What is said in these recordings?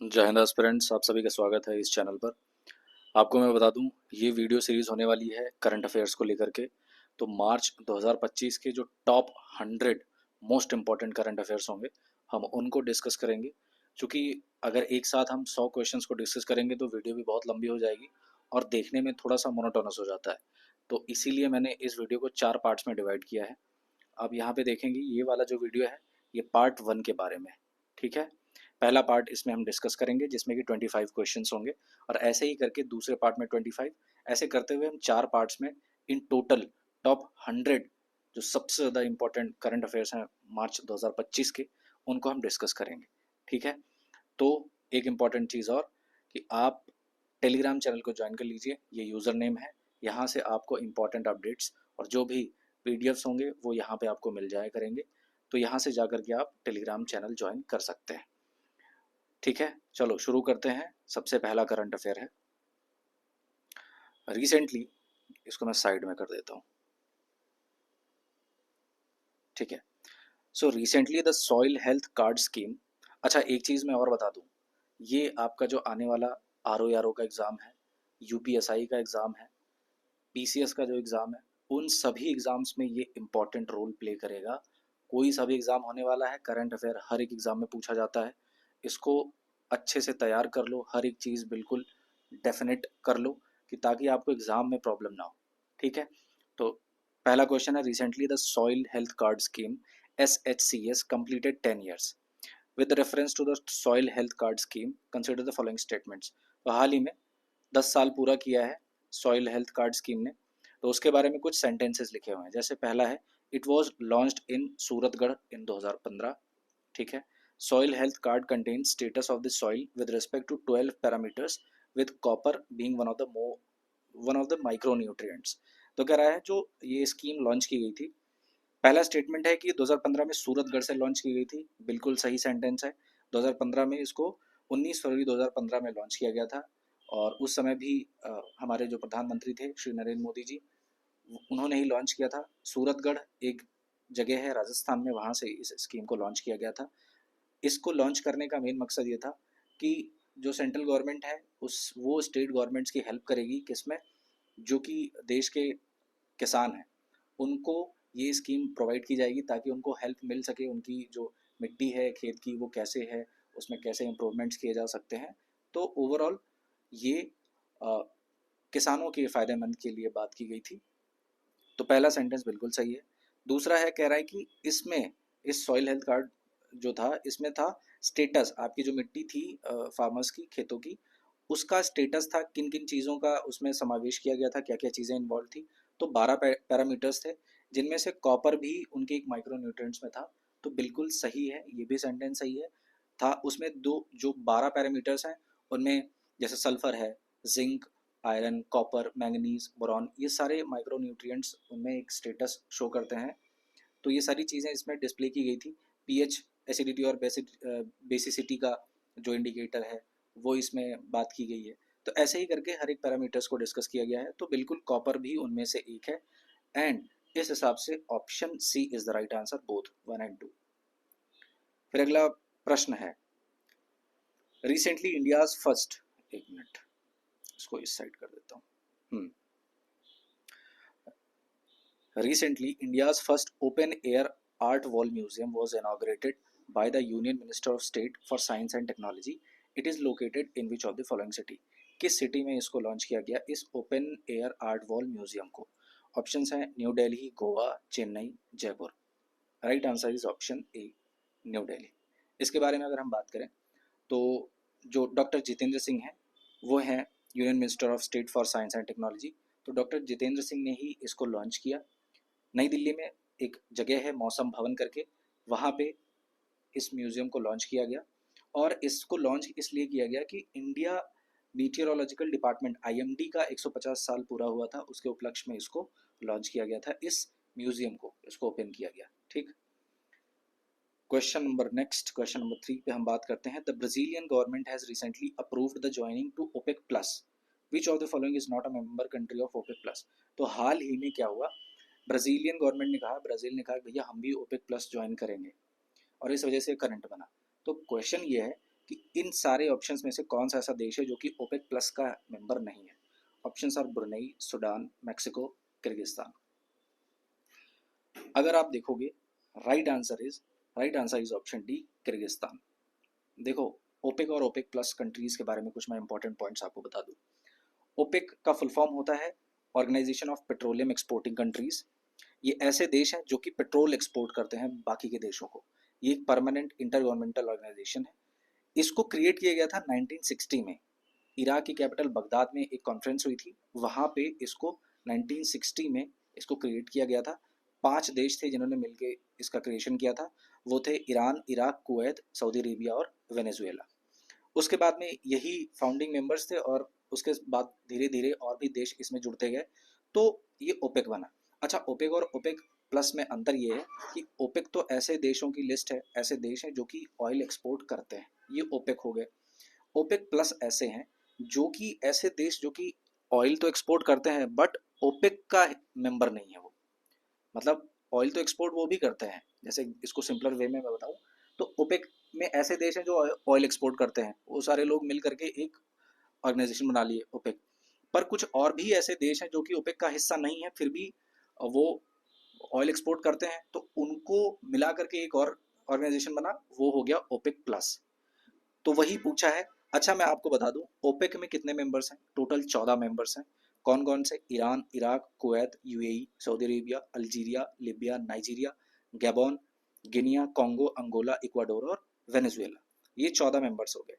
जय हिंद एस्पिरेंट्स, आप सभी का स्वागत है इस चैनल पर। आपको मैं बता दूं, ये वीडियो सीरीज़ होने वाली है करंट अफेयर्स को लेकर के। तो मार्च 2025 के जो top 100 most important current affairs होंगे, हम उनको डिस्कस करेंगे। क्योंकि अगर एक साथ हम 100 क्वेश्चंस को डिस्कस करेंगे तो वीडियो भी बहुत लंबी हो जाएगी और देखने में थोड़ा सा मोनोटोनस हो जाता है। तो इसीलिए मैंने इस वीडियो को 4 पार्ट्स में डिवाइड किया है। आप यहाँ पे देखेंगे, ये वाला जो वीडियो है ये पार्ट 1 के बारे में है, ठीक है। पहला पार्ट इसमें हम डिस्कस करेंगे जिसमें कि 25 क्वेश्चंस होंगे, और ऐसे ही करके दूसरे पार्ट में 25, ऐसे करते हुए हम 4 पार्ट्स में इन टोटल टॉप 100 जो सबसे ज़्यादा इंपॉर्टेंट करंट अफेयर्स हैं मार्च 2025 के, उनको हम डिस्कस करेंगे, ठीक है। तो एक इम्पॉर्टेंट चीज़ और, कि आप टेलीग्राम चैनल को ज्वाइन कर लीजिए, ये यूज़र नेम है। यहाँ से आपको इम्पॉर्टेंट अपडेट्स और जो भी पीडीएफ्स होंगे वो यहाँ पे आपको मिल जाया करेंगे। तो यहाँ से जा कर के आप टेलीग्राम चैनल ज्वाइन कर सकते हैं, ठीक है। चलो शुरू करते हैं। सबसे पहला करंट अफेयर है रिसेंटली, इसको मैं साइड में कर देता हूँ, ठीक है। So recently the soil health card scheme. अच्छा, एक चीज़ मैं और बता दूँ, ये आपका जो आने वाला आर ओ का एग्ज़ाम है, यूपीएसआई का एग्ज़ाम है, पीसीएस का जो एग्ज़ाम है, उन सभी एग्ज़ाम्स में ये इम्पॉर्टेंट रोल प्ले करेगा। कोई सा भी एग्ज़ाम होने वाला है, करंट अफेयर हर एक एग्ज़ाम में पूछा जाता है। इसको अच्छे से तैयार कर लो, हर एक चीज़ बिल्कुल डेफिनेट कर लो, कि ताकि आपको एग्ज़ाम में प्रॉब्लम ना हो, ठीक है। तो पहला क्वेश्चन है, recently the soil health card scheme SHCS completed 10 years. With reference to the soil health card scheme, consider the following statements. तो हाल ही में 10 साल पूरा किया है सॉइल हेल्थ कार्ड स्कीम ने, तो उसके बारे में कुछ सेंटेंसेस लिखे हुए हैं। जैसे पहला है, it was launched in Suratgarh in 2015, ठीक है। Soil health card contains status of the soil with respect to 12 parameters, with copper being one of the micro nutrients. तो कह रहा है, जो ये स्कीम लॉन्च की गई थी, पहला स्टेटमेंट है कि 2015 में सूरतगढ़ से लॉन्च की गई थी, बिल्कुल सही सेंटेंस है। 2015 में इसको 19 फरवरी 2015 में लॉन्च किया गया था, और उस समय भी हमारे जो प्रधानमंत्री थे श्री नरेंद्र मोदी जी, उन्होंने ही लॉन्च किया था। सूरतगढ़ एक जगह है राजस्थान में, वहाँ से इस स्कीम को लॉन्च किया गया था। इसको लॉन्च करने का मेन मकसद ये था कि जो सेंट्रल गवर्नमेंट है उस वो स्टेट गवर्नमेंट्स की हेल्प करेगी, किसमें, जो कि देश के किसान हैं, उनको ये स्कीम प्रोवाइड की जाएगी ताकि उनको हेल्प मिल सके। उनकी जो मिट्टी है खेत की वो कैसे है, उसमें कैसे इम्प्रूवमेंट्स किए जा सकते हैं। तो ओवरऑल ये अ, किसानों के फ़ायदेमंद के लिए बात की गई थी। तो पहला सेंटेंस बिल्कुल सही है। दूसरा है, कह रहा है कि इसमें, इस सॉइल हेल्थ कार्ड जो था, इसमें था स्टेटस, आपकी जो मिट्टी थी फार्मर्स की, खेतों की, उसका स्टेटस था, किन किन चीज़ों का उसमें समावेश किया गया था, क्या क्या चीज़ें इन्वॉल्व थी। तो 12 पैरामीटर्स थे, जिनमें से कॉपर भी उनके एक माइक्रो न्यूट्रिएंट्स में था। तो बिल्कुल सही है, ये भी सेंटेंस सही है। था उसमें दो, जो 12 पैरामीटर्स हैं उनमें, जैसे सल्फर है, zinc, iron, copper, manganese, boron, ये सारे माइक्रो न्यूट्रिएंट्स उनमें एक स्टेटस शो करते हैं। तो ये सारी चीज़ें इसमें डिस्प्ले की गई थी। पीएच, एसिडिटी और बेसिसिटी का जो इंडिकेटर है वो इसमें बात की गई है। तो ऐसे ही करके हर एक पैरामीटर्स को डिस्कस किया गया है। तो बिल्कुल कॉपर भी उनमें से एक है, एंड इस हिसाब से option C is the right answer, both 1 and 2। फिर अगला प्रश्न है, रिसेंटली इंडियाज फर्स्ट, एक मिनट इसको इस साइड कर देता हूँ। Recently, India's first open-air art wall museum was inaugurated by the Union Minister of State for Science and Technology. It is located in which of the following city? किस city में इसको launch किया गया, इस open air art wall museum को? Options हैं new Delhi, Goa, Chennai, Jaipur. Right answer is option A, new Delhi. इसके बारे में अगर हम बात करें, तो जो डॉक्टर जितेंद्र सिंह हैं वो हैं union minister of state for science and technology. तो डॉक्टर जितेंद्र सिंह ने ही इसको लॉन्च किया। नई दिल्ली में एक जगह है मौसम भवन करके, वहाँ पे इस म्यूज़ियम को लॉन्च किया गया। और इसको लॉन्च इसलिए किया गया कि इंडिया मीटियोरोलॉजिकल डिपार्टमेंट IMD का 150 साल पूरा हुआ था, उसके उपलक्ष्य में इसको लॉन्च किया गया था, इस म्यूज़ियम को इसको ओपन किया गया, ठीक। क्वेश्चन नंबर 3 पे हम बात करते हैं। The Brazilian government has recently approved the joining to OPEC plus, which of the following is not a member country of OPEC plus. तो हाल ही में क्या हुआ, ब्राज़ीलियन गवर्नमेंट ने कहा, ब्राज़ील ने कहा भैया हम भी ओपेक प्लस ज्वाइन करेंगे, और इस वजह से करंट बना। तो क्वेश्चन ये है कि इन सारे ऑप्शंस में से कौन सा ऐसा देश है जो कि ओपेक प्लस का मेंबर नहीं है। Options are Brunei, Sudan, Mexico, Kyrgyzstan. अगर आप देखोगे right answer is option D, Kyrgyzstan. देखो, ओपेक और ओपेक प्लस कंट्रीज के बारे में कुछ मैं इंपॉर्टेंट पॉइंट्स आपको बता दूं। ओपेक का फुल फॉर्म होता है organization of petroleum exporting countries. ये ऐसे देश हैं जो कि पेट्रोल एक्सपोर्ट करते हैं बाकी के देशों को। ये एक परमानेंट इंटर गवर्नमेंटल ऑर्गेनाइजेशन है। इसको क्रिएट किया गया था 1960 में। इराक की कैपिटल बगदाद में एक कॉन्फ्रेंस हुई थी, वहाँ पे इसको 1960 में इसको क्रिएट किया गया था। 5 देश थे जिन्होंने मिलकर इसका क्रिएशन किया था। वो थे Iran, Iraq, Kuwait, Saudi Arabia और वेनेजुएला। उसके बाद में यही फाउंडिंग मेंबर्स थे और उसके बाद धीरे धीरे और भी देश इसमें जुड़ते गए, तो ये ओपेक बना। अच्छा, ओपेक और ओपेक प्लस में अंतर ये है कि ओपेक तो ऐसे देशों की लिस्ट है, ऐसे देश हैं जो कि ऑयल एक्सपोर्ट करते हैं, ये ओपेक हो गए। ओपेक प्लस ऐसे हैं जो कि ऐसे देश जो कि ऑयल तो एक्सपोर्ट करते हैं बट ओपेक का मेंबर नहीं है वो। मतलब ऑयल तो एक्सपोर्ट वो भी करते हैं, जैसे इसको सिंपलर वे में मैं बताऊं तो ओपेक में ऐसे देश हैं जो ऑयल एक्सपोर्ट करते हैं, वो सारे लोग मिल करके एक ऑर्गेनाइजेशन बना लिए ओपेक। पर कुछ और भी ऐसे देश हैं जो कि ओपेक का हिस्सा नहीं है, फिर भी वो ऑयल एक्सपोर्ट करते हैं, तो उनको मिला करके एक और ऑर्गेनाइजेशन बना, वो हो गया ओपेक प्लस। तो वही पूछा है। अच्छा, मैं आपको बता दूं ओपेक में कितने मेंबर्स हैं। टोटल 14 मेंबर्स हैं। कौन कौन से? Iran, Iraq, Kuwait, UAE, Saudi Arabia, Algeria, Libya, Nigeria, Gabon, Guinea, Congo, Angola, Ecuador और वेनेजुएला। ये 14 मेंबर्स हो गए।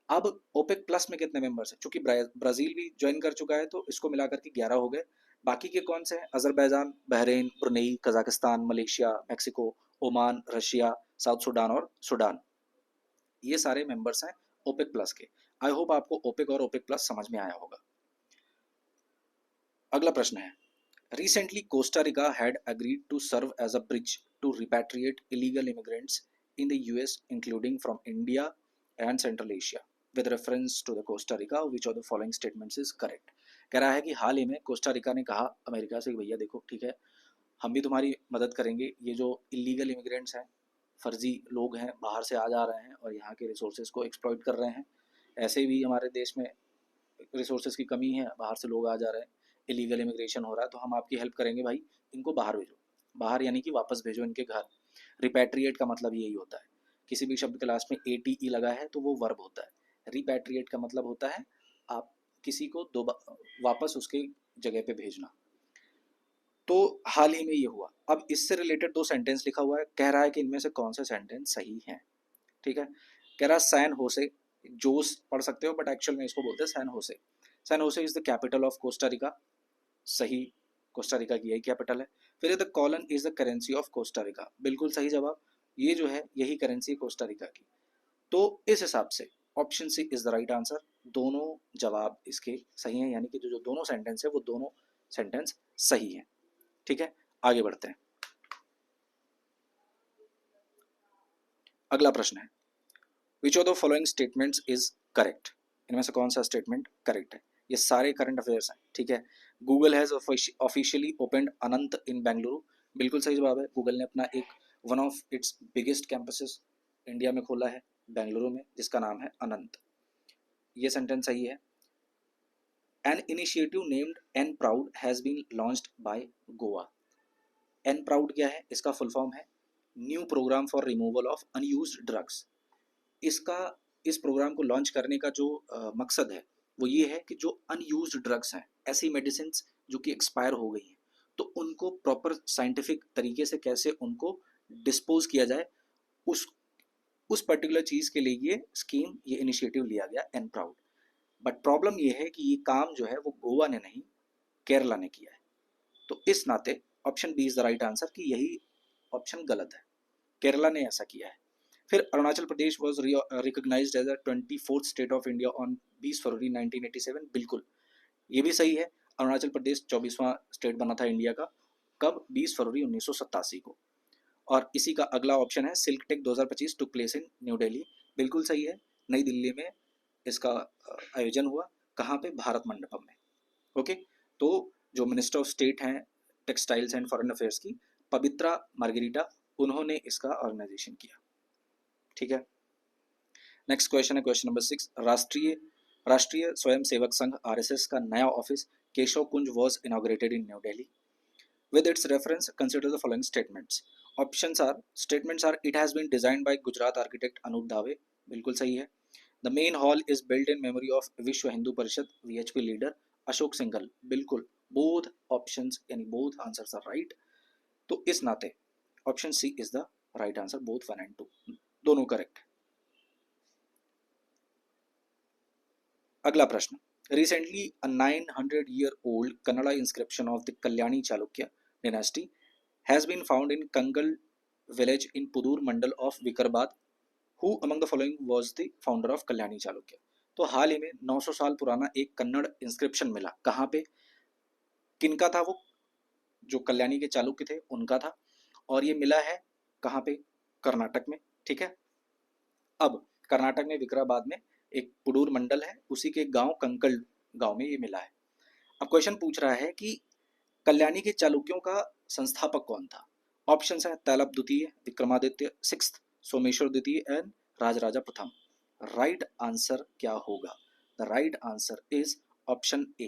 अब ओपेक प्लस में कितने मेंबर्स हैं? चूंकि ब्राजील भी ज्वाइन कर चुका है तो इसको मिलाकर के 11 हो गए। बाकी के कौन से हैं? Azerbaijan, Bahrain, Brunei, Kazakhstan, Malaysia, Mexico, Oman, Russia, South Sudan और सूडान। ये सारे मेंबर्स हैं ओपेक प्लस के। आई होप आपको ओपेक और ओपेक प्लस समझ में आया होगा। अगला प्रश्न है, recently Costa Rica had agreed to serve as a bridge to repatriate illegal immigrants in the US including from India and Central Asia with reference to the Costa Rica which of the following statements is correct. कह रहा है कि हाल ही में Costa Rica ने कहा America से कि भैया देखो ठीक है, हम भी तुम्हारी मदद करेंगे। ये जो इलीगल इमिग्रेंट्स हैं, फर्जी लोग हैं, बाहर से आ जा रहे हैं और यहाँ के रिसोर्सेज को एक्सप्लॉइट कर रहे हैं। ऐसे भी हमारे देश में रिसोर्सेज की कमी है, बाहर से लोग आ जा रहे हैं, इलीगल इमिग्रेशन हो रहा है, तो हम आपकी हेल्प करेंगे भाई, इनको बाहर भेजो। बाहर यानी कि वापस भेजो इनके घर। रिपैट्रिएट का मतलब यही होता है। किसी भी शब्द के लास्ट में ए टी ई लगा है तो वो वर्ब होता है। रिपैट्रिएट का मतलब होता है आप किसी को वापस उसके जगह पे भेजना। तो हाल ही में ये हुआ। अब इससे रिलेटेड 2 सेंटेंस लिखा हुआ है, कह रहा है कि इनमें से कौन से सेंटेंस सही हैं। ठीक है, कह रहा है सैन होसे, जोस पढ़ सकते हो बट एक्चुअल में इसको बोलते हैं सैन होसे। सैन होसे is the capital of Costa Rica. सही, कोस्टा रिका की यही कैपिटल है। फिर the colon is the currency of Costa Rica. बिल्कुल सही जवाब। ये जो है यही करेंसी है कोस्टा रिका की। तो इस हिसाब से option C is the right answer. दोनों जवाब इसके सही हैं, यानी कि जो जो दोनों सेंटेंस है वो दोनों सेंटेंस सही हैं। ठीक है, आगे बढ़ते हैं। अगला प्रश्न है, विच of the following statements is correct. इनमें से कौन सा स्टेटमेंट करेक्ट है? ये सारे करंट अफेयर्स हैं। ठीक है, गूगल हैज ऑफिशियली ओपनड अनंत इन बेंगलुरु। बिल्कुल सही जवाब है। गूगल ने अपना एक one of its biggest campuses India में खोला है बेंगलुरु में, जिसका नाम है अनंत। ये सेंटेंस सही है। An initiative named N proud has been launched by Goa. N proud क्या है? इसका फुल फॉर्म है new programme for removal of unused drugs. इसका इस प्रोग्राम को लॉन्च करने का जो मकसद है वो ये है कि जो अनयूज्ड ड्रग्स हैं, ऐसी मेडिसिन जो कि एक्सपायर हो गई हैं, तो उनको प्रॉपर साइंटिफिक तरीके से कैसे उनको डिस्पोज किया जाए, उस उस पर्टिकुलर चीज़ के लिए ये स्कीम, ये इनिशिएटिव लिया गया एन प्राउड। बट प्रॉब्लम ये है कि ये काम जो है वो गोवा ने नहीं, केरला ने किया है। तो इस नाते option B is the right answer, कि यही ऑप्शन गलत है, केरला ने ऐसा किया है। फिर Arunachal Pradesh was recognised as a 24th state of India on 20 February 1987। बिल्कुल, ये भी सही है। अरुणाचल प्रदेश 24वां स्टेट बना था इंडिया का। कब? 20 फरवरी 1987 को। और इसी का अगला ऑप्शन है silk tech 2025 took place in new Delhi. बिल्कुल सही है, नई दिल्ली में इसका आयोजन हुआ। कहाँ पे? भारत मंडपम में। ओके, तो जो मिनिस्टर ऑफ स्टेट हैं टेक्सटाइल्स एंड फॉरेन अफेयर्स की, पवित्रा मार्गेरिटा, उन्होंने इसका ऑर्गेनाइजेशन किया। ठीक है, नेक्स्ट क्वेश्चन है क्वेश्चन नंबर 6। राष्ट्रीय राष्ट्रीय स्वयं सेवक संघ आरएसएस का नया office Keshav Kunj was inaugurated in new Delhi. With its reference, consider the following statements. Options are, statements are, it has been designed by Gujarat architect Anup Dave, बिल्कुल सही है। The main hall is built in memory of विश्व Hindu Parishad VHP leader Ashok Singhal, बिल्कुल। Both options यानी both answers are right। तो इस नाते option C is the right answer, both 1 and 2 दोनों करेक्ट। अगला प्रश्न, recently a 900-year-old Kannada inscription of the Kalyani Chalukya dynasty has been found in Kangal village in Pudur Mandal of Vikarabad. Who among the following was the founder of Kalyani Chalukya? तो हाल ही में 900 साल पुराना एक Kannada inscription मिला, कहाँ पे, किनका था वो, जो कल्याणी के चालुक्य थे उनका था, और ये मिला है कहाँ पे, कर्नाटक में। ठीक है, अब कर्नाटक में विकाराबाद में एक पुडूर मंडल है, उसी के गांव कंकल गांव में ये मिला है। अब क्वेश्चन पूछ रहा है कि कल्याणी के चालुक्यों का संस्थापक कौन था। ऑप्शन है तैलप द्वितीय, विक्रमादित्य सिक्स्थ, सोमेश्वर द्वितीय एंड राजराजा प्रथम। राइट आंसर क्या होगा? The right answer is option ए,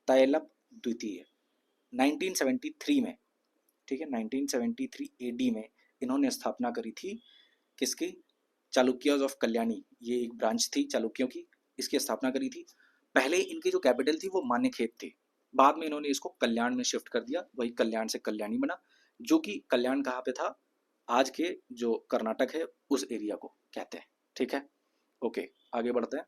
तैलप द्वितीय। 1973 में, ठीक है, 1973 एडी में इन्होंने स्थापना करी थी, किसकी, चालुक्यज ऑफ कल्याणी, ये एक ब्रांच थी चालुक्यों की, इसकी स्थापना करी थी। पहले इनकी जो कैपिटल थी वो मान्यखेत थी, बाद में इन्होंने इसको कल्याण में शिफ्ट कर दिया, वही कल्याण से कल्याणी बना, जो कि कल्याण कहाँ पे था, आज के जो कर्नाटक है उस एरिया को कहते हैं। ठीक है, ओके, आगे बढ़ते हैं।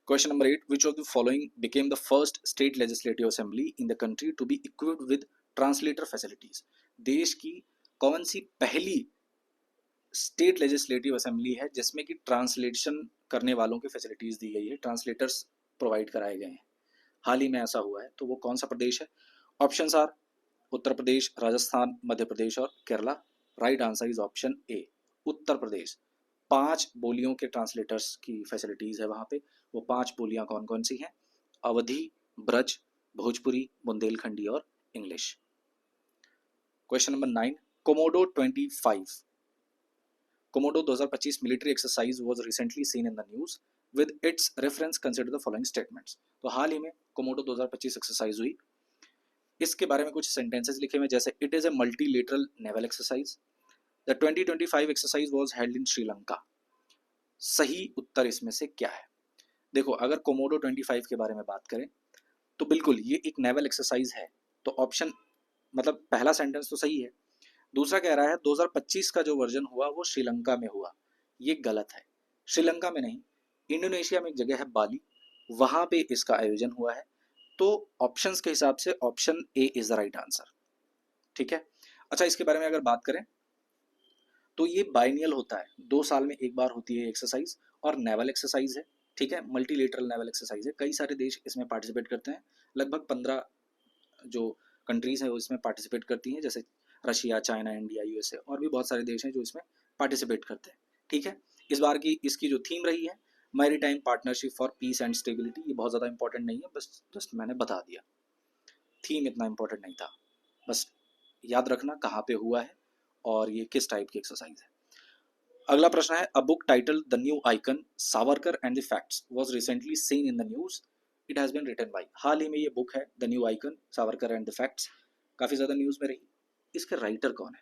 Question number 8, which of the following became the first state legislative assembly in the country to be equipped with translator facilities? देश की कौन सी पहली स्टेट लेजिस्लेटिव असेंबली है जिसमें कि ट्रांसलेशन करने वालों की फैसिलिटीज दी गई है, ट्रांसलेटर्स प्रोवाइड कराए गए हैं? हाल ही में ऐसा हुआ है, तो वो कौन सा प्रदेश है? ऑप्शंस आर उत्तर प्रदेश, राजस्थान, मध्य प्रदेश और Kerala. Right answer is option A, Uttar Pradesh. 5 बोलियों के ट्रांसलेटर्स की फैसिलिटीज है वहाँ पे। वो 5 बोलियाँ कौन कौन सी हैं? अवधी, ब्रज, भोजपुरी, बुंदेलखंडी और English. Question number 9, Komodo 25 Komodo 2025 military exercise was recently seen in the news, with its reference consider the following statements. तो हाल ही में कोमोडो 2025 एक्सरसाइज हुई, इसके बारे में कुछ सेंटेंसेस लिखे हुए, जैसे it is a multilateral naval exercise, the 2025 exercise was held in Sri Lanka. सही उत्तर इसमें से क्या है? देखो, अगर कोमोडो 25 के बारे में बात करें तो बिल्कुल ये एक नेवल एक्सरसाइज है, तो ऑप्शन मतलब पहला सेंटेंस तो सही है। दूसरा कह रहा है 2025 का जो वर्जन हुआ वो श्रीलंका में हुआ, ये गलत है। श्रीलंका में नहीं, इंडोनेशिया में एक जगह है बाली, वहां पे इसका आयोजन हुआ है। तो ऑप्शंस के हिसाब से option A is the right answer. ठीक है, अच्छा, इसके बारे में अगर बात करें तो ये बाइनियल होता है, 2 साल में एक बार होती है एक्सरसाइज, और नेवल एक्सरसाइज है। ठीक है, मल्टीलेटरल नेवल एक्सरसाइज है, कई सारे देश इसमें पार्टिसिपेट करते हैं, लगभग 15 जो कंट्रीज हैं वो इसमें पार्टिसिपेट करती हैं, जैसे रशिया, चाइना, इंडिया, यूएसए, और भी बहुत सारे देश हैं जो इसमें पार्टिसिपेट करते हैं। ठीक है, इस बार की इसकी जो थीम रही है maritime partnership for piece and stability, ये बहुत ज़्यादा इंपॉर्टेंट नहीं है, बस जस्ट मैंने बता दिया, थीम इतना इंपॉर्टेंट नहीं था, बस याद रखना कहाँ पे हुआ है और ये किस टाइप की एक्सरसाइज है। अगला प्रश्न है, a book titled the new icon Savarkar and the facts was recently seen in the news, it has been written by. हाल ही में ये बुक है the new icon Savarkar and the facts, काफ़ी ज़्यादा न्यूज़ में रही। इसके राइटर कौन है?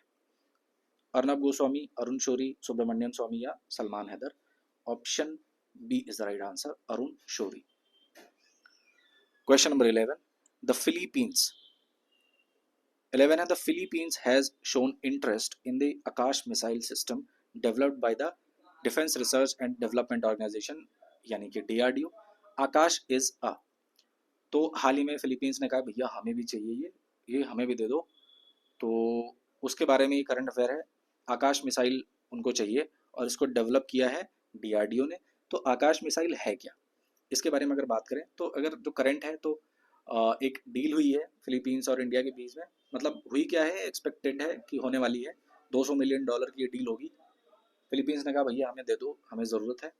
अर्नब गोस्वामी, अरुण शोरी, सुब्रमण्यम स्वामी या Salman Haidar. Option B is the right answer, Arun Shourie. Question number 11, the Philippines 11 है, the Philippines has shown interest in the Akash missile system developed by the defence research and development organisation, यानी कि डीआरडीओ। आकाश इज अ, तो हाल ही में Philippines ने कहा भैया हमें भी चाहिए ये हमें भी दे दो, तो उसके बारे में ये करंट अफेयर है। आकाश मिसाइल उनको चाहिए और इसको डेवलप किया है डीआरडीओ ने। तो आकाश मिसाइल है क्या, इसके बारे में अगर बात करें तो अगर जो करंट है तो एक डील हुई है फिलीपींस और इंडिया के बीच में, मतलब हुई क्या है, एक्सपेक्टेड है कि होने वाली है, $200 मिलियन की ये डील होगी। फिलीपींस ने कहा भैया हमें दे दो, हमें ज़रूरत है।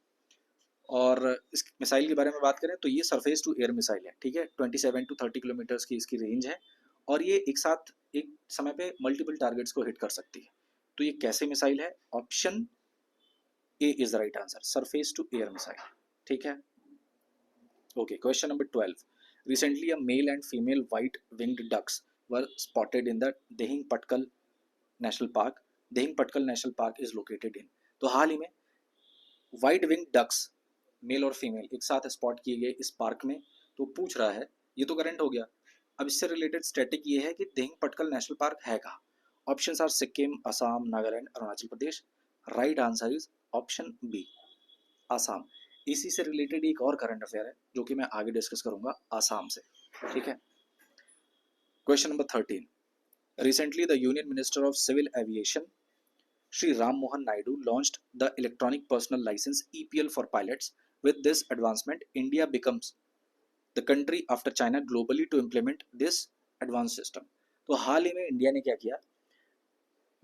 और इस मिसाइल के बारे में बात करें तो ये सरफेस टू एयर मिसाइल है। ठीक है, 27 to 30 किलोमीटर्स की इसकी रेंज है, और ये एक साथ एक समय पे मल्टीपल टारगेट्स को हिट कर सकती है। तो ये कैसे मिसाइल है? Option A is the right answer, surface to air missile. ठीक है, okay. Question number 12, recently a male and female white winged ducks were spotted in the Dehing Patkai national park. Dehing Patkai national park is located in, तो हाल ही में white wing ducks male और female एक साथ spot किए गए इस पार्क में। तो पूछ रहा है, ये तो करंट हो गया, अब इससे रिलेटेड स्टैटिक ये है कि देहिंग पटकल नेशनल पार्क है कहाँ। Options are Sikkim, Assam, Nagaland, Arunachal Pradesh. Right answer is option B, Assam. इसी से रिलेटेड एक और करंट अफेयर है जो कि मैं आगे डिस्कस करूंगा आसाम से। ठीक है, question number 13, recently the union minister of civil aviation Shri Ram Mohan Naidu launched the Electronic Personal License EPL for pilots. With this advancement, India becomes the country after China globally to implement this advanced system. तो हाल ही में India ने क्या किया,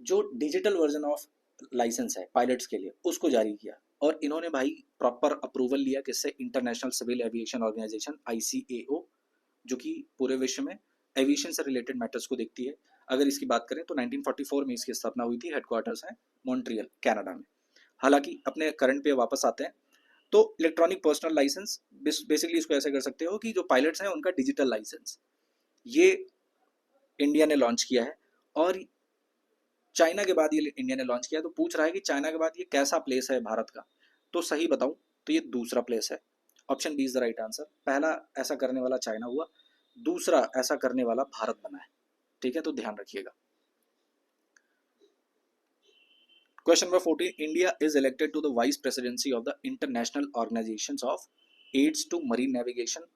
जो digital version of licence है pilots के लिए उसको जारी किया, और इन्होंने भाई प्रॉपर अप्रूवल लिया किससे, international civil aviation organization ICAO, जो कि पूरे विश्व में एविएशन से रिलेटेड मैटर्स को देखती है। अगर इसकी बात करें तो 1944 में इसकी स्थापना हुई थी, हेडक्वार्टर्स है मॉन्ट्रियल कनाडा में। हालांकि अपने करंट पे वापस आते हैं, तो इलेक्ट्रॉनिक पर्सनल लाइसेंस बेसिकली इसको ऐसे कर सकते हो कि जो पायलट्स हैं उनका डिजिटल लाइसेंस ये इंडिया ने लॉन्च किया है, और चाइना के बाद ये इंडिया ने लॉन्च किया। तो पूछ रहा है कि चाइना के बाद ये कैसा प्लेस है भारत का, तो सही बताऊं तो ये दूसरा प्लेस है। Option B is the right answer. पहला ऐसा करने वाला चाइना हुआ, दूसरा ऐसा करने वाला भारत बना है। ठीक है, तो ध्यान रखिएगा। Question number 14, India is elected to the vice presidency of the international organisations of aids to marine navigation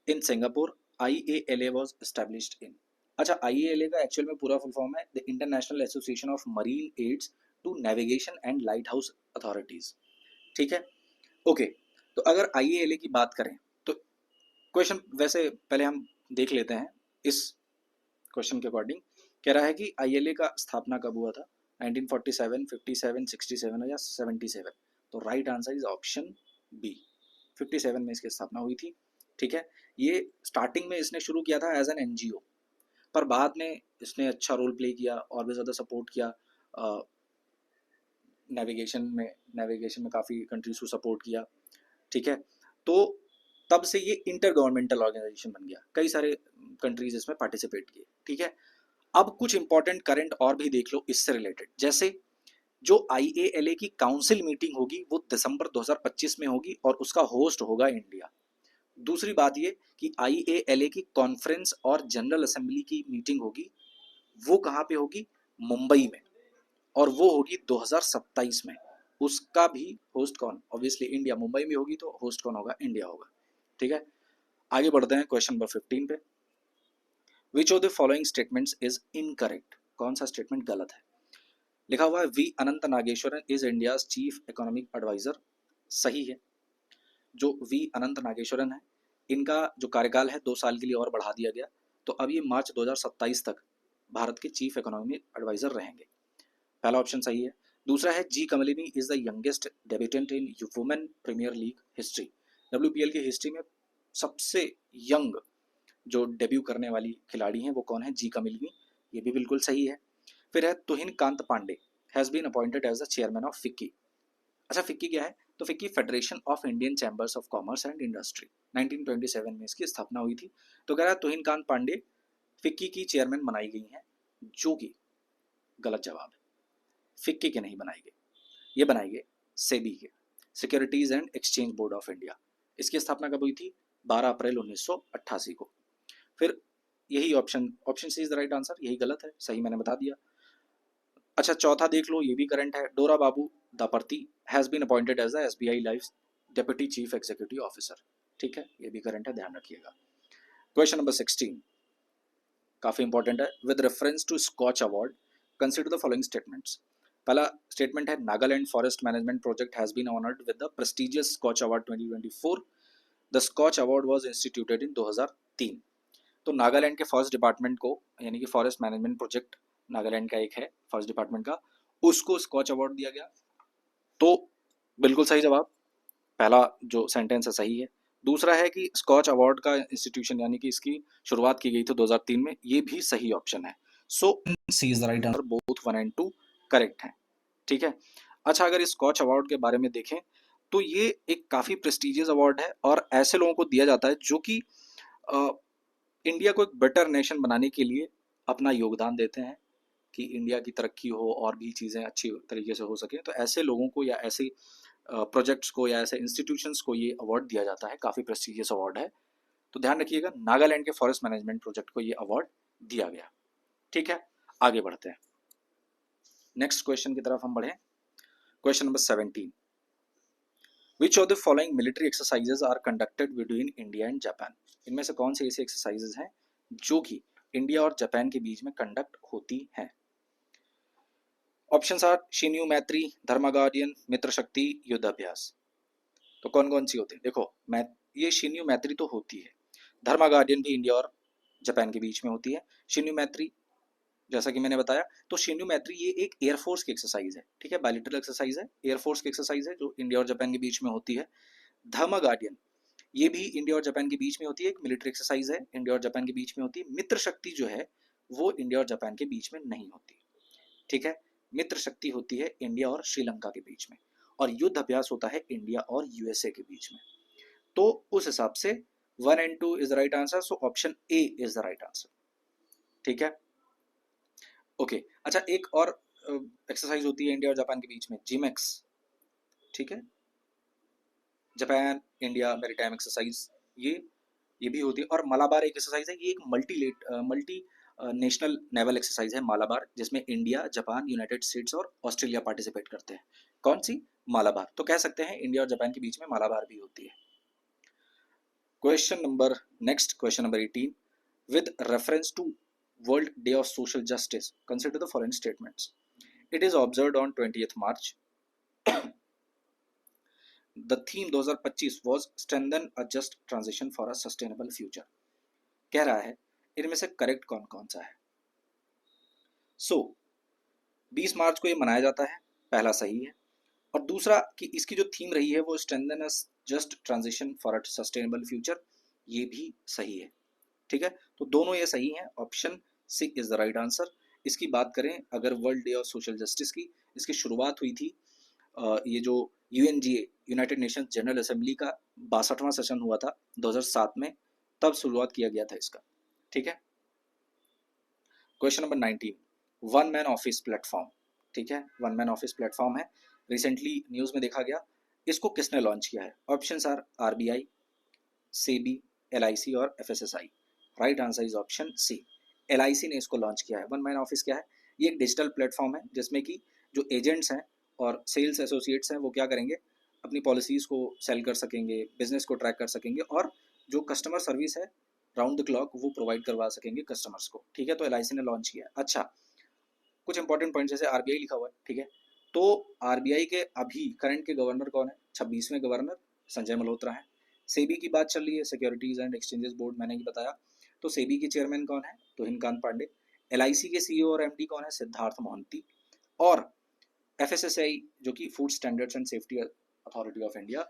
in Singapore. IALA was established in. अच्छा, IALA का एक्चुअल में पूरा फुल फॉर्म है the international association of marine aids to navigation and light house authorities. ठीक है, okay. तो अगर IALA की बात करें तो क्वेश्चन वैसे पहले हम देख लेते हैं इस क्वेश्चन के अकॉर्डिंग। कह रहा है कि IALA का स्थापना कब हुआ था, 1947, 57, 67 या 77। तो right answer is option B, 57 में इसकी स्थापना हुई थी। ठीक है, ये स्टार्टिंग में इसने शुरू किया था एज एन NGO, पर बाद में इसने अच्छा रोल प्ले किया और भी ज़्यादा सपोर्ट किया नेविगेशन में काफ़ी कंट्रीज को सपोर्ट किया। ठीक है, तो तब से ये इंटर गवर्नमेंटल ऑर्गेनाइजेशन बन गया, कई सारे कंट्रीज इसमें पार्टिसिपेट किए। ठीक है, अब कुछ इंपॉर्टेंट करंट और भी देख लो इससे रिलेटेड, जैसे जो IALA की काउंसिल मीटिंग होगी वो दिसंबर 2025 में होगी और उसका होस्ट होगा इंडिया। दूसरी बात ये कि IALA की कॉन्फ्रेंस और जनरल असेंबली की मीटिंग होगी, वो कहाँ पे होगी, मुंबई में, और वो होगी 2027 में। उसका भी होस्ट कौन, ऑब्वियसली इंडिया। मुंबई में होगी तो होस्ट कौन होगा, इंडिया होगा। ठीक है, आगे बढ़ते हैं क्वेश्चन नंबर 15 पे। Which of the following statements is incorrect, कौन सा स्टेटमेंट गलत है। लिखा हुआ है V Anantha Nageswaran is India's chief economic adviser. सही है, जो वी अनंत नागेश्वरन है इनका जो कार्यकाल है 2 साल के लिए और बढ़ा दिया गया, तो अब ये मार्च 2027 तक भारत के चीफ इकोनॉमिक एडवाइजर रहेंगे। पहला ऑप्शन सही है। दूसरा है जी Kamalini is the youngest debutante in women premier league history. WPL की हिस्ट्री में सबसे यंग जो डेब्यू करने वाली खिलाड़ी हैं वो कौन है, जी कमलिनी। ये भी बिल्कुल सही है। फिर है Tuhin Kanta Pandey has been appointed as the chairman of FICCI. अच्छा, फिक्की क्या है, तो FICCI federation of Indian chambers of commerce and industry, 1927 में इसकी स्थापना हुई थी। तो कह रहा है तुहिन कांत पांडे फिक्की की चेयरमैन बनाई गई हैं, जो कि गलत जवाब है। फिक्की के नहीं बनाई गई, ये बनाई गई सेबी के, securities and exchange board of India. इसकी स्थापना कब हुई थी, 12 अप्रैल 1988 को। फिर यही option C is the right answer, यही गलत है, सही मैंने बता दिया। अच्छा, चौथा देख लो, ये भी करंट है। Dora Babu Daparthi has been appointed as the SBI life deputy chief executive officer. ठीक है, ये भी करंट है, ध्यान रखिएगा। क्वेश्चन नंबर 16 काफी इंपॉर्टेंट है। With reference to Skoch award consider the following statements. पहला स्टेटमेंट है Nagaland forest management project has been honoured with the prestigious Skoch award 2024। The Skoch award was instituted in 2003। तो नागालैंड के फॉरेस्ट डिपार्टमेंट को, यानी कि फॉरेस्ट मैनेजमेंट प्रोजेक्ट नागालैंड का एक है फॉरेस्ट डिपार्टमेंट का, उसको स्कॉच अवार्ड दिया गया। तो बिल्कुल सही जवाब, पहला जो सेंटेंस है सही है। दूसरा है कि स्कॉच अवार्ड का इंस्टीट्यूशन यानी कि इसकी शुरुआत की गई थी 2003 में, ये भी सही ऑप्शन है। So C is the right answer, both 1 and 2 correct है। ठीक है, अच्छा, अगर इस स्कॉच अवार्ड के बारे में देखें तो ये एक काफ़ी प्रेस्टिजियस अवार्ड है और ऐसे लोगों को दिया जाता है जो कि अ, इंडिया को एक बेटर नेशन बनाने के लिए अपना योगदान देते हैं कि इंडिया की तरक्की हो और भी चीज़ें अच्छी तरीके से हो सके। तो ऐसे लोगों को या ऐसे प्रोजेक्ट्स को या ऐसे इंस्टीट्यूशंस को ये अवार्ड दिया जाता है, काफ़ी प्रेस्टिजियस अवार्ड है। तो ध्यान रखिएगा, नागालैंड के फॉरेस्ट मैनेजमेंट प्रोजेक्ट को ये अवार्ड दिया गया। ठीक है, आगे बढ़ते हैं, नेक्स्ट क्वेश्चन की तरफ हम बढ़े। Question number 17, which of the following military exercises are conducted between India and Japan? इनमें से कौन सी ऐसी एक्सरसाइजेज हैं जो कि इंडिया और जापान के बीच में कंडक्ट होती हैं? ऑप्शंस आर शिन्यू मैत्री, धर्मा गार्डियन, मित्र शक्ति, युद्ध अभ्यास। तो कौन कौन सी होती है? देखो, ये शिन्यू मैत्री तो होती है, धर्मा गार्डियन भी इंडिया और जापान के बीच में होती है। शिन्यू मैत्री जैसा कि मैंने बताया, तो शिन्यू मैत्री ये एक एयरफोर्स की एक्सरसाइज है, ठीक है, बायलिटरल एक्सरसाइज है, एयरफोर्स की एक्सरसाइज है जो इंडिया और जापान के बीच में होती है। धर्मा गार्डियन ये भी इंडिया और जापान के बीच में होती है, एक मिलिट्री एक्सरसाइज है, इंडिया और जापान के बीच में होती है। मित्र शक्ति जो है वो इंडिया और जापान के बीच में नहीं होती, ठीक है। मित्र शक्ति होती है इंडिया और श्रीलंका के बीच में, और युद्ध अभ्यास होता है इंडिया और यूएसए के बीच में। तो उस हिसाब से 1 and 2 is the right answer, so option A is the right answer, ठीक है। ओके, अच्छा, एक और एक्सरसाइज होती है इंडिया और जापान के बीच में, जिमेक्स, ठीक है, जापान इंडिया मैरीटाइम एक्सरसाइज, ये भी होती है। और मालाबार एक एक्सरसाइज है, ये एक मल्टी नेशनल नेवल एक्सरसाइज है मालाबार, जिसमें इंडिया, जापान, यूनाइटेड स्टेट्स और ऑस्ट्रेलिया पार्टिसिपेट करते हैं। कौन सी? मालाबार। तो कह सकते हैं इंडिया और जापान के बीच में मालाबार भी होती है। Next question number 18, with reference to World Day of Social Justice, consider the following statements. It is observed on 20th March. The theme 2025 was strengthen a just transition for a sustainable future. कह रहा है इनमें से correct कौन कौन सा है? सो 20 मार्च को ये मनाया जाता है, पहला सही है। और दूसरा कि इसकी जो थीम रही है वो strengthen a just transition for a sustainable future, ये भी सही है, ठीक है। तो दोनों ये सही हैं, option C is the right answer. इसकी बात करें अगर World Day of Social Justice की, इसकी शुरुआत हुई थी ये जो UNGA United Nations General Assembly का 62वां सेशन हुआ था 2007 में, तब शुरुआत किया गया था इसका, ठीक है। Question number 19, one man office platform, ठीक है, वन मैन ऑफिस प्लेटफॉर्म है, रिसेंटली न्यूज़ में देखा गया। इसको किसने लॉन्च किया है? Options are RBI, SEBI, LIC और FSSI. Right answer is option C, LIC ने इसको लॉन्च किया है। वन मैन ऑफिस क्या है? ये एक डिजिटल प्लेटफॉर्म है जिसमें कि जो एजेंट्स हैं और सेल्स एसोसिएट्स हैं वो क्या करेंगे, अपनी पॉलिसीज़ को सेल कर सकेंगे, बिजनेस को ट्रैक कर सकेंगे, और जो कस्टमर सर्विस है राउंड द क्लॉक वो प्रोवाइड करवा सकेंगे कस्टमर्स को, ठीक है। तो एलआईसी ने लॉन्च किया। अच्छा, कुछ इंपॉर्टेंट पॉइंट, जैसे आरबीआई लिखा हुआ है, ठीक है, तो आरबीआई के अभी करंट के गवर्नर कौन है? 26वें गवर्नर संजय मल्होत्रा है। सेबी की बात चल रही है, सिक्योरिटीज एंड एक्सचेंजेस बोर्ड, मैंने ही बताया, तो सेबी के चेयरमैन कौन है? तुहिन कांत पांडे। एलआईसी के सीईओ और एमडी कौन है? सिद्धार्थ मोहंती। और एफएसएसआई जो कि food standards and safety authority of India,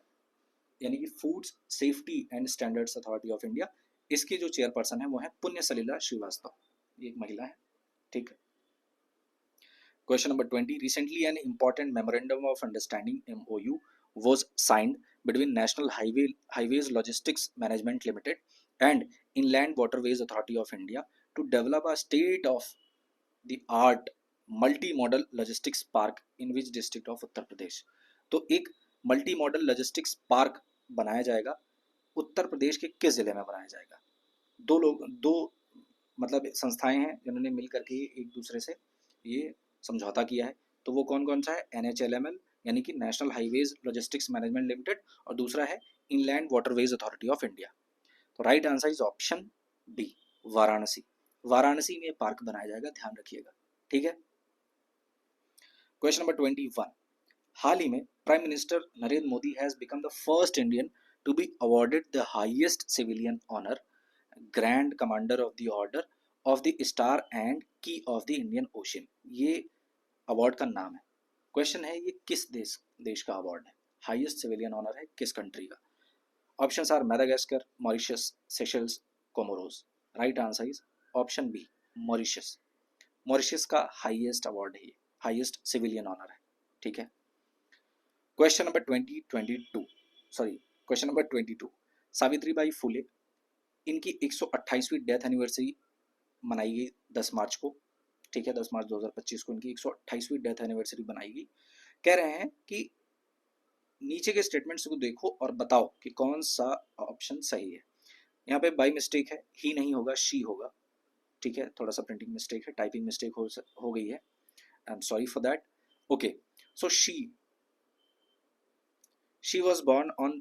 यानी कि food safety and standards authority of India, इसके जो चेयरपर्सन है वो है पुण्य सलीला श्रीवास्तव, ये एक महिला है, ठीक है। Question number 20. Recently, an important memorandum of understanding (MOU) was signed between National Highways Logistics Management Limited and Inland Waterways Authority of India to develop a state-of-the-art multi-modal logistics park in which district of Uttar Pradesh? तो एक multi modal logistics park बनाया जाएगा, उत्तर प्रदेश के किस जिले में बनाया जाएगा? दो मतलब संस्थाएं हैं जिन्होंने मिल करके एक दूसरे से ये समझौता किया है। तो वो कौन कौन सा है? NHLML यानी कि national highways logistics management limited, और दूसरा है inland waterways authority of India. तो right answer is option B, Varanasi. Varanasi में पार्क बनाया जाएगा, ध्यान रखिएगा, ठीक है। क्वेश्चन नंबर 21, हाल ही में prime minister Narendra Modi has become the first Indian to be awarded the highest civilian honour, Grand Commander of the Order of the Star and Key of the Indian Ocean. ये अवार्ड का नाम है। Question है ये किस देश का अवार्ड है, हाईएस्ट सिविलियन ऑनर है किस कंट्री का? Options are Madagascar, Mauritius, Seychelles, Comoros. Right answer is option B, Mauritius. Mauritius का हाईएस्ट अवार्ड है ये, हाईएस्ट सिविलियन ऑनर है, ठीक है। क्वेश्चन नंबर 22 सावित्री बाई फुले, इनकी 128वीं डेथ एनिवर्सरी मनाई गई 10 मार्च को, ठीक है, 10 मार्च 2025 को इनकी 128वीं डेथ एनिवर्सरी बनाई गई। कह रहे हैं कि नीचे के स्टेटमेंट्स को देखो और बताओ कि कौन सा ऑप्शन सही है। यहाँ पे बाई मिस्टेक है, ही नहीं होगा, शी होगा, ठीक है, थोड़ा सा प्रिंटिंग मिस्टेक है, टाइपिंग मिस्टेक हो गई है, I am sorry for that. Okay, so she was born on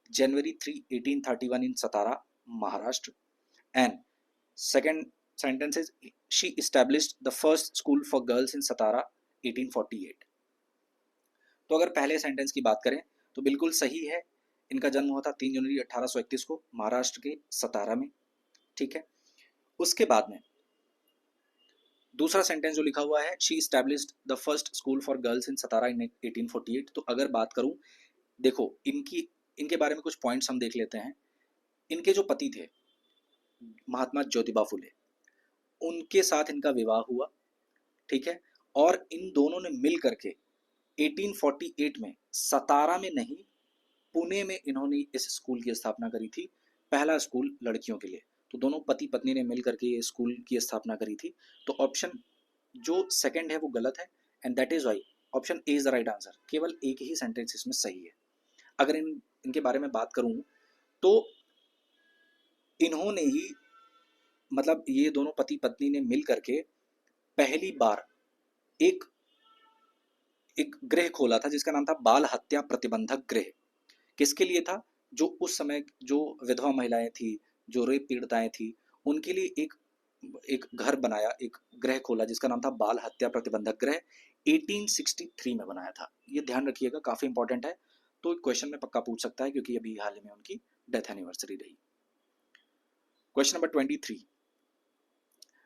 January 3, 1831 in Satara, Maharashtra. And second sentence is she established the first school for girls in Satara 1848. तो अगर पहले sentence की बात करें तो बिल्कुल सही है, इनका जन्म हुआ था 3 जनवरी 1831 को महाराष्ट्र के सतारा में, ठीक है। उसके बाद में दूसरा सेंटेंस जो लिखा हुआ है, she established the first school for girls in Satara in 1848, तो अगर बात करूं, देखो इनके बारे में कुछ पॉइंट्स हम देख लेते हैं। इनके जो पति थे महात्मा ज्योतिबा फुले, उनके साथ इनका विवाह हुआ, ठीक है, और इन दोनों ने मिल करके 1848 में सतारा में नहीं, पुणे में इन्होंने इस स्कूल की स्थापना करी थी, पहला स्कूल लड़कियों के लिए। तो दोनों पति पत्नी ने मिल करके ये स्कूल की स्थापना करी थी। तो ऑप्शन जो सेकंड है वो गलत है, and that is why option A is the right answer. केवल एक ही सेंटेंस इसमें सही है। अगर इनके बारे में बात करूं तो इन्होंने ही, मतलब ये दोनों पति पत्नी ने मिल करके पहली बार एक गृह खोला था जिसका नाम था बाल हत्या प्रतिबंधक गृह। किसके लिए था? जो उस समय जो विधवा महिलाएं थी, जो रेप पीड़िताएं थी, उनके लिए एक घर बनाया, एक गृह खोला जिसका नाम था बाल हत्या प्रतिबंधक गृह। 1863 में बनाया था। ये ध्यान रखिएगा, काफी इंपॉर्टेंट है, तो क्वेश्चन में पक्का पूछ सकता है क्योंकि अभी हाल ही में उनकी डेथ एनिवर्सरी रही। Question number 23,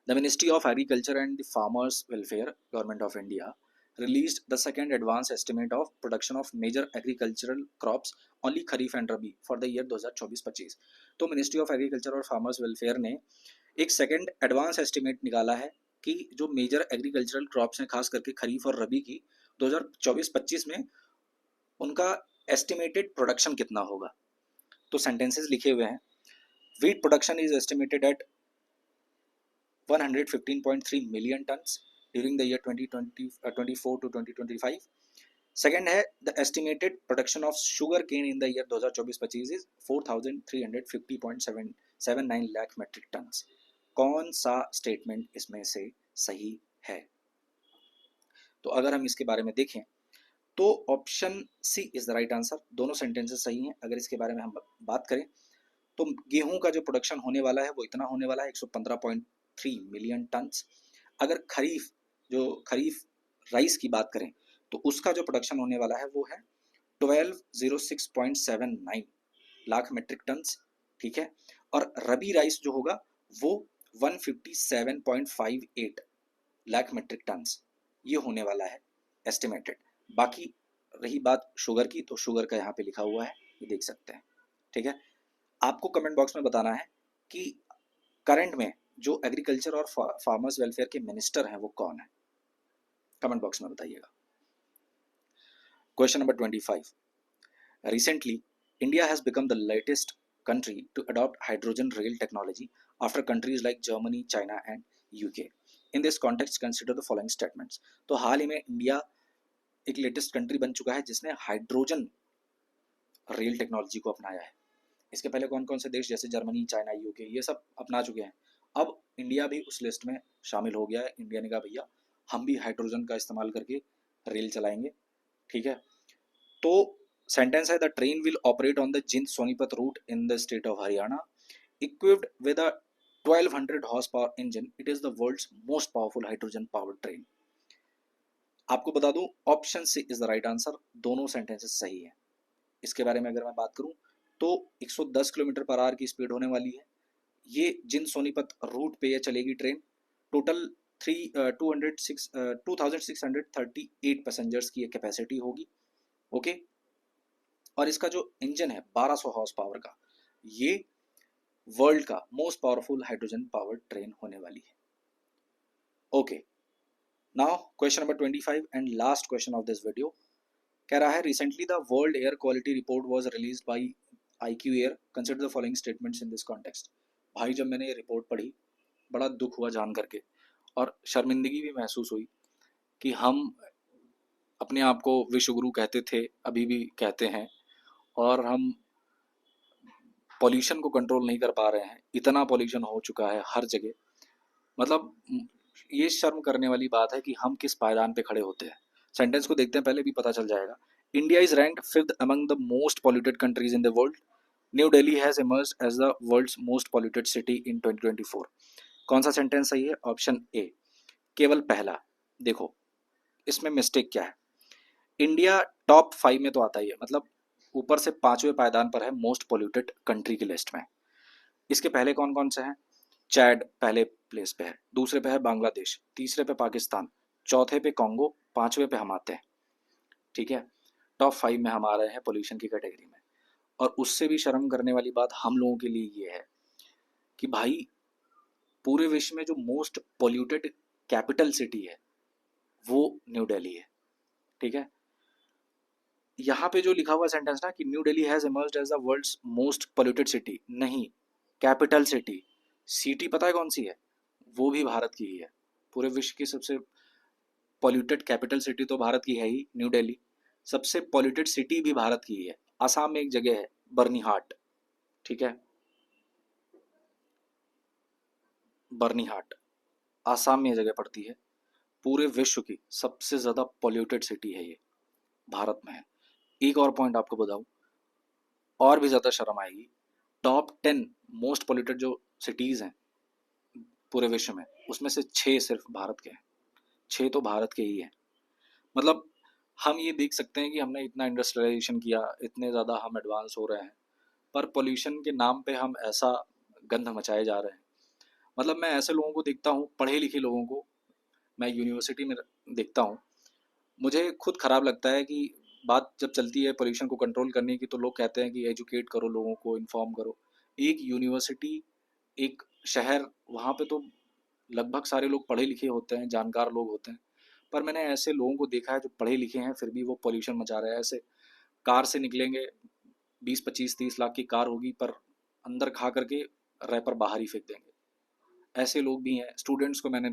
the ministry of agriculture and the farmers welfare, government of India, released the second advance estimate of production of major agricultural crops only kharif and rabi for the year 2024-25। तो ministry of agriculture और farmers welfare ने एक second advance estimate निकाला है कि जो major agricultural crops हैं, खास करके खरीफ और रबी की 2024-25 में उनका एस्टिमेटेड प्रोडक्शन कितना होगा। तो सेंटेंसेस लिखे हुए हैं, wheat production is estimated at 115.3 million tons during the year 2024 to 2025. Second है, the estimated production of sugar cane in the year 2024-25 is 4350.79 lakh metric tons. कौन सा स्टेटमेंट इसमें से सही है? तो अगर हम इसके बारे में देखें तो option C is the right answer. दोनों सेंटेंसेस सही हैं। अगर इसके बारे में हम बात करें तो गेहूं का जो प्रोडक्शन होने वाला है वो इतना होने वाला है 115.3 मिलियन टन्स। अगर खरीफ राइस की बात करें तो उसका जो प्रोडक्शन होने वाला है वो है 1206.79 लाख मेट्रिक टन्स, ठीक है। और रबी राइस जो होगा वो 157.58 लाख मेट्रिक टन्स, ये होने वाला है एस्टिमेटेड। बाकी रही बात शुगर की, तो शुगर का यहाँ पे लिखा हुआ है, ये देख सकते हैं, ठीक है। आपको कमेंट बॉक्स में बताना है कि करंट में जो एग्रीकल्चर और फार्मर्स वेलफेयर के मिनिस्टर हैं वो कौन है, कमेंट बॉक्स में बताइएगा। Question number 25. Recently, India has become the latest country to adopt hydrogen rail technology after countries like Germany, China and UK. In this context, consider the following statements. तो हाल ही में इंडिया एक latest country बन चुका है जिसने hydrogen rail technology को अपनाया है। इसके पहले कौन कौन से देश जैसे जर्मनी, चाइना, यूके ये सब अपना चुके हैं। अब इंडिया भी उस लिस्ट में शामिल हो गया है। इंडिया ने कहा भैया हम भी हाइड्रोजन का इस्तेमाल करके रेल चलाएंगे, ठीक है। तो सेंटेंस है, the train will operate on the Jind Sonipat route in the state of Haryana, equipped with a 1200 horse power engine. It is the world's most powerful hydrogen powered train. आपको बता दूं option C is the right answer. दोनों sentences सही है। इसके बारे में अगर मैं बात करूं तो 110 किलोमीटर पर आवर की स्पीड होने वाली है। ये जिंद सोनीपत रूट पे ये चलेगी ट्रेन। टोटल 2638 पैसेंजर्स की कैपेसिटी होगी, ओके। और इसका जो इंजन है 1200 हॉर्स पावर का, ये वर्ल्ड का most powerful hydrogen powered train होने वाली है, okay. Now question number 25 and last question of this video. कह रहा है recently the world air quality report was released by IQ air, consider the following statements in this context. भाई जब मैंने ये रिपोर्ट पढ़ी, बड़ा दुख हुआ जान करके, और शर्मिंदगी भी महसूस हुई कि हम अपने आप को विश्व गुरु कहते थे, अभी भी कहते हैं, और हम पॉल्यूशन को कंट्रोल नहीं कर पा रहे हैं। इतना पॉल्यूशन हो चुका है हर जगह, मतलब ये शर्म करने वाली बात है कि हम किस पायदान पे खड़े होते हैं। सेंटेंस को देखते हैं, पहले भी पता चल जाएगा। India is ranked fifth among the most polluted countries in the world. New Delhi has emerged as the world's most polluted city in 2024। कौन सा सेंटेंस सही है? ऑप्शन ए, केवल पहला। देखो इसमें मिस्टेक क्या है। इंडिया टॉप 5 में तो आता ही है, मतलब ऊपर से 5वें पायदान पर है मोस्ट पॉल्यूटेड कंट्री की लिस्ट में। इसके पहले कौन कौन से हैं? चैड पहले प्लेस पे है, दूसरे पे है बांग्लादेश, तीसरे पे पाकिस्तान, चौथे पे कॉन्गो, 5वें पे हम आते हैं। ठीक है, टॉप 5 में हम आ रहे हैं पोल्यूशन की कैटेगरी में। और उससे भी शर्म करने वाली बात हम लोगों के लिए ये है कि भाई पूरे विश्व में जो मोस्ट पोल्यूटेड कैपिटल सिटी है वो न्यू दिल्ली है। ठीक है, यहाँ पे जो लिखा हुआ सेंटेंस ना कि New Delhi has emerged as the world's most polluted city, नहीं, कैपिटल सिटी। सिटी पता है कौन सी है? वो भी भारत की ही है। पूरे विश्व की सबसे पॉल्यूटेड कैपिटल सिटी तो भारत की है ही, न्यू दिल्ली। सबसे पॉल्यूटेड सिटी भी भारत की ही है। आसाम में एक जगह है बर्नीहाट। ठीक है, बर्नीहाट आसाम में ये जगह पड़ती है। पूरे विश्व की सबसे ज्यादा पॉल्यूटेड सिटी है ये, भारत में है। एक और पॉइंट आपको बताऊं, और भी ज्यादा शर्म आएगी। टॉप 10 मोस्ट पॉल्यूटेड जो सिटीज हैं पूरे विश्व में, उसमें से 6 सिर्फ भारत के हैं। 6 तो भारत के ही हैं। मतलब हम ये देख सकते हैं कि हमने इतना इंडस्ट्रियलाइजेशन किया, इतने ज़्यादा हम एडवांस हो रहे हैं, पर पोल्यूशन के नाम पे हम ऐसा गंध मचाए जा रहे हैं। मतलब मैं ऐसे लोगों को देखता हूँ, पढ़े लिखे लोगों को, मैं यूनिवर्सिटी में देखता हूँ, मुझे खुद खराब लगता है कि बात जब चलती है पोल्यूशन को कंट्रोल करने की तो लोग कहते हैं कि एजुकेट करो लोगों को, इन्फॉर्म करो। एक यूनिवर्सिटी, एक शहर, वहाँ पे तो लगभग सारे लोग पढ़े लिखे होते हैं, जानकार लोग होते हैं, पर मैंने ऐसे लोगों को देखा है जो पढ़े लिखे हैं फिर भी वो पोल्यूशन मचा रहे हैं। ऐसे कार से निकलेंगे, 20 25 30 लाख की कार होगी, पर अंदर खा करके रैपर बाहर ही फेंक देंगे। ऐसे लोग भी हैं। स्टूडेंट्स को मैंने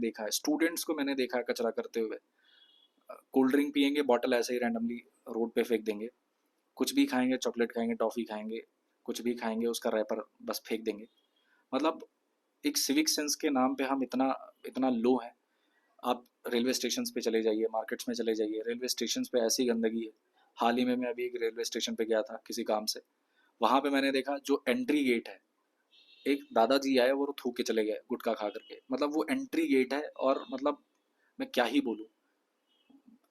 देखा है कचरा करते हुए। कोल्ड ड्रिंक पियेंगे, बॉटल ऐसे ही रैंडमली रोड पे फेंक देंगे। कुछ भी खाएंगे, चॉकलेट खाएंगे, टॉफ़ी खाएंगे, कुछ भी खाएंगे, उसका रैपर बस फेंक देंगे। मतलब एक सिविक सेंस के नाम पे हम इतना इतना लो हैं। आप रेलवे स्टेशन पे चले जाइए, मार्केट्स में चले जाइए, रेलवे स्टेशन पे ऐसी गंदगी है। हाल ही में मैं अभी एक रेलवे स्टेशन पे गया था किसी काम से। वहाँ पे मैंने देखा जो एंट्री गेट है, एक दादाजी आए वो थूक के चले गए गुटखा खा करके। मतलब वो एंट्री गेट है, और मतलब मैं क्या ही बोलूँ,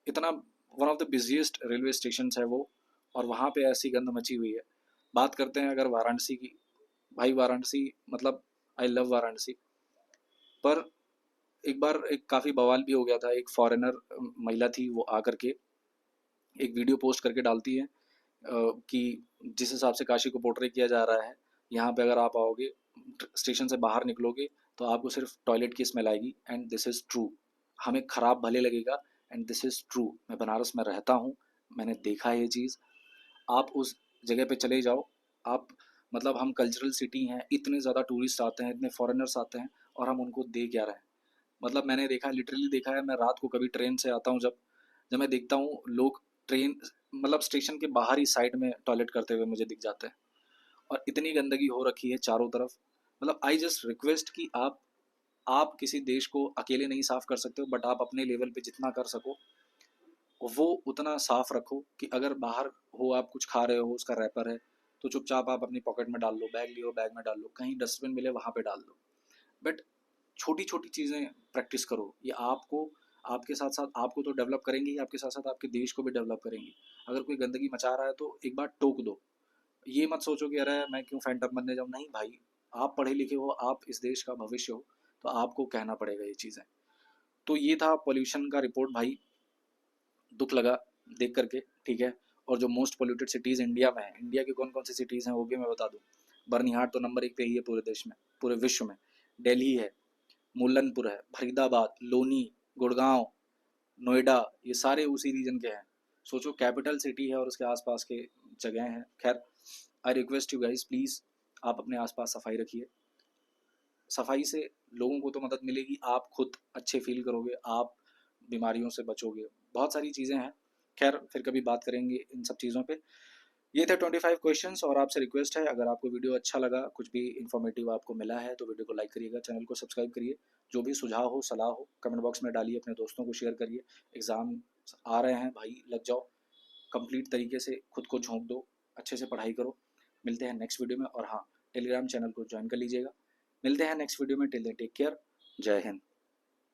इतना one of the busiest railway station है वो, और वहाँ पे ऐसी गंद मची हुई है। बात करते हैं अगर वाराणसी की, भाई वाराणसी मतलब आई लव वाराणसी, पर एक बार एक काफ़ी बवाल भी हो गया था। एक फॉरेनर महिला थी, वो आकर के एक वीडियो पोस्ट करके डालती है कि जिस हिसाब से काशी को पोर्ट्रे किया जा रहा है, यहाँ पे अगर आप आओगे, स्टेशन से बाहर निकलोगे, तो आपको सिर्फ टॉयलेट की स्मेल आएगी, एंड दिस इज़ ट्रू। हमें ख़राब भले लगेगा, एंड दिस इज़ ट्रू। मैं बनारस में रहता हूँ, मैंने देखा है ये चीज़। आप उस जगह पे चले जाओ, आप मतलब हम कल्चरल सिटी हैं, इतने ज़्यादा टूरिस्ट आते हैं, इतने फॉरेनर्स आते हैं, और हम उनको दे क्या रहे हैं? मतलब मैंने देखा, लिटरली देखा है। मैं रात को कभी ट्रेन से आता हूँ, जब जब मैं देखता हूँ लोग ट्रेन मतलब स्टेशन के बाहर ही साइड में टॉयलेट करते हुए मुझे दिख जाते हैं, और इतनी गंदगी हो रखी है चारों तरफ। मतलब आई जस्ट रिक्वेस्ट कि आप किसी देश को अकेले नहीं साफ कर सकते हो, बट आप अपने लेवल पे जितना कर सको वो उतना साफ रखो कि अगर बाहर हो, आप कुछ खा रहे हो, उसका रैपर है, तो चुपचाप आप अपनी पॉकेट में डाल लो, बैग लियो बैग में डाल लो, कहीं डस्टबिन मिले वहाँ पे डाल दो। बट छोटी छोटी चीज़ें प्रैक्टिस करो, ये आपको, आपके साथ साथ आपको तो डेवलप करेंगी ही, आपके साथ साथ आपके देश को भी डेवलप करेंगी। अगर कोई गंदगी मचा रहा है तो एक बार टोक दो। ये मत सोचो कि अरे मैं क्यों फैंटम बनने जाऊँ। नहीं भाई, आप पढ़े लिखे हो, आप इस देश का भविष्य हो, तो आपको कहना पड़ेगा ये चीज़ें। तो ये था पॉल्यूशन का रिपोर्ट भाई, दुख लगा देख करके। ठीक है, और जो मोस्ट पोल्यूटेड सिटीज़ इंडिया में है, इंडिया की कौन कौन सी सिटीज़ हैं वो भी मैं बता दूँ। बर्निहाट तो नंबर 1 पे ही है पूरे देश में, पूरे विश्व में। दिल्ली है, मुल्लनपुर है, फरीदाबाद, लोनी, गुड़गांव, नोएडा, ये सारे उसी रीजन के हैं। सोचो कैपिटल सिटी है और उसके आसपास के जगह हैं। खैर, I request you guys, please आप अपने आसपास सफाई रखिए। सफाई से लोगों को तो मदद मिलेगी, आप खुद अच्छे फील करोगे, आप बीमारियों से बचोगे, बहुत सारी चीज़ें हैं। खैर, फिर कभी बात करेंगे इन सब चीज़ों पे। ये थे 25 क्वेश्चंस, और आपसे रिक्वेस्ट है, अगर आपको वीडियो अच्छा लगा, कुछ भी इन्फॉर्मेटिव आपको मिला है, तो वीडियो को लाइक करिएगा, चैनल को सब्सक्राइब करिए। जो भी सुझाव हो, सलाह हो, कमेंट बॉक्स में डालिए, अपने दोस्तों को शेयर करिए। एग्ज़ाम आ रहे हैं भाई, लग जाओ, कंप्लीट तरीके से खुद को झोंक दो, अच्छे से पढ़ाई करो। मिलते हैं नेक्स्ट वीडियो में, और हाँ, टेलीग्राम चैनल को ज्वाइन कर लीजिएगा। मिलते हैं नेक्स्ट वीडियो में, टिल देन टेक केयर, जय हिंद।